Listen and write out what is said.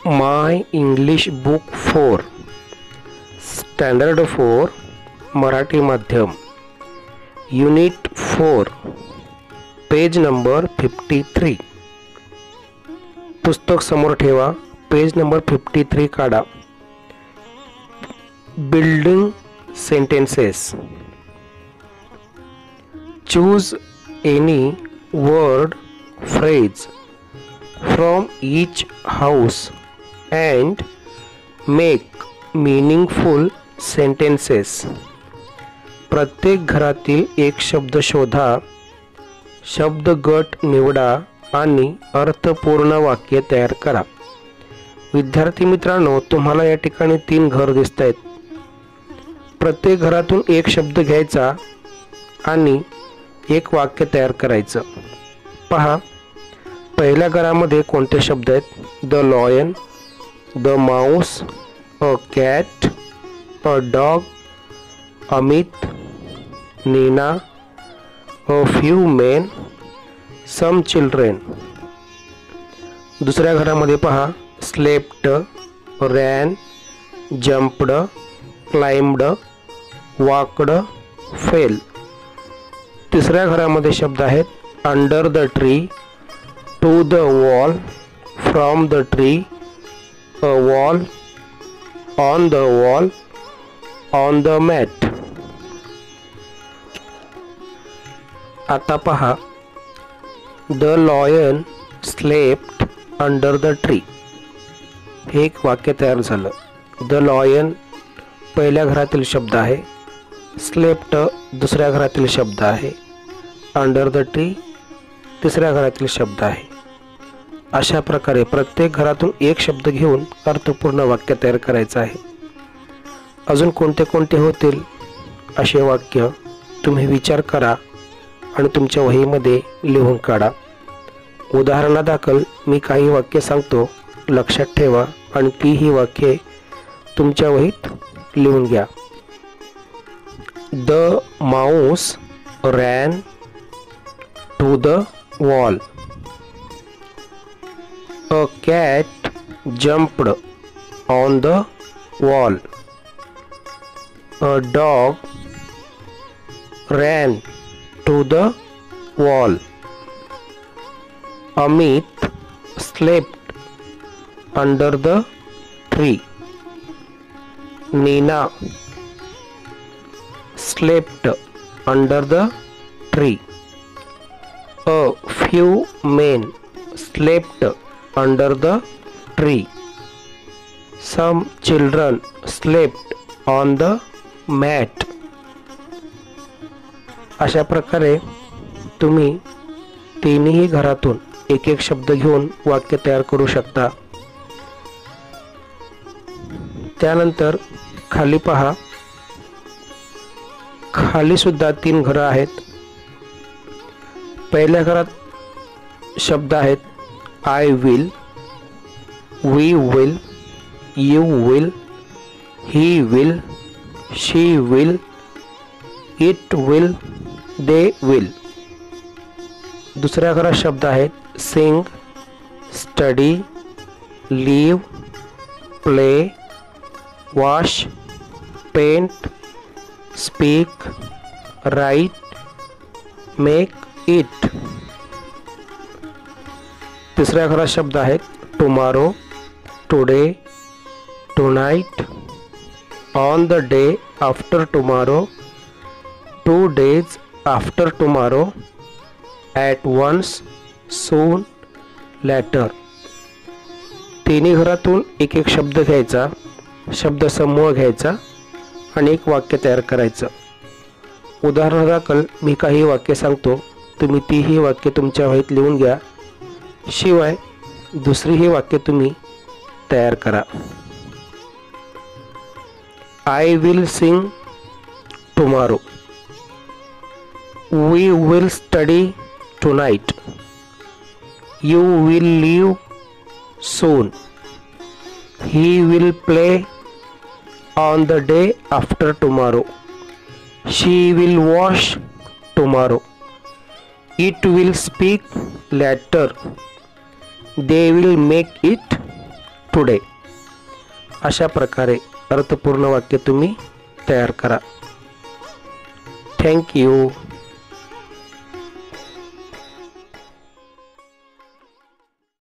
माय English book 4 standard 4 Marathi माध्यम unit 4 page number 53 पुस्तक समोर ठेवा. पेज नंबर 53 काढा. Building sentences. Choose any word phrase from each house and make meaningful sentences. प्रत्येक घरातील एक शब्द शोधा, शब्द गट निवडा आणि अर्थपूर्ण वाक्य तयार करा. विद्यार्थी मित्रांनो, तुम्हाला या ठिकाणी 3 घर दिसत आहेत. प्रत्येक घरातून एक शब्द घ्यायचा आणि एक वाक्य तयार करायचं. पहा, पहिल्या घरामध्ये कोणते शब्द आहेत? The lion, the mouse, a cat, a dog, Amit, Nina, a few men, some children. दुसऱ्या घरामध्ये पहा, slept, ran, jumped, climbed, walked, fell. तिसऱ्या घरामध्ये शब्द आहेत under the tree, to the wall, from the tree, a wall, on the wall, on the mat. आता पहा, the lion slept under the tree. हे एक वाक्य तयार झालं. द लॉयन पहिल्या घरातील शब्द आहे, स्लेप्ट दुसऱ्या घरातील शब्द आहे, अंडर द ट्री तिसऱ्या घरातील शब्द आहे. अशा प्रकारे प्रत्येक घरातून एक शब्द घेऊन अर्थपूर्ण वाक्य तयार करायचं आहे. अजून कोणते कोणते होतील असे वाक्य तुम्ही विचार करा आणि तुमच्या वहीमध्ये लिहून काढा. उदाहरणादाखल मी काही वाक्य सांगतो, लक्षात ठेवा आणि तीही वाक्ये तुमच्या वहीत लिहून घ्या. The mouse ran to the wall. A cat jumped on the wall. A dog ran to the wall. Amit slept under the tree. Nina slept under the tree. A few men slept under the tree. Some children slept on the mat. अशा प्रकारे तुम्ही तिन्ही घरातून एक एक शब्द घेऊन वाक्य तयार करू शकता. त्यानंतर खाली पहा, खाली सुद्धा 3 घरं आहेत. पहिल्या घरात शब्द आहेत I will, we will, you will, he will, she will, it will, they will. दुसऱ्या घरात शब्द आहेत sing, study, live, play, wash, paint, speak, write, make, it. तिसऱ्या घरात शब्द आहेत tomorrow, today, tonight, on the day after tomorrow, 2 days after tomorrow, at once, soon, later. तिन्ही घरातून एक एक शब्द घ्यायचा, शब्द समूह घ्यायचा आणि एक वाक्य तयार करायचं. उदाहरणादाखल मी काही वाक्य सांगतो, तुम्ही तीही वाक्य तुमच्या वहीत लिहून घ्या. शिवाय दुसरीही वाक्य तुम्ही तयार करा. I will sing tomorrow. We will study tonight. You will live soon. He will play on the day after tomorrow. She will wash tomorrow. It will speak later. They will make it today. अशा प्रकारे अर्थपूर्ण वाक्य तुम्ही तयार करा. Thank you.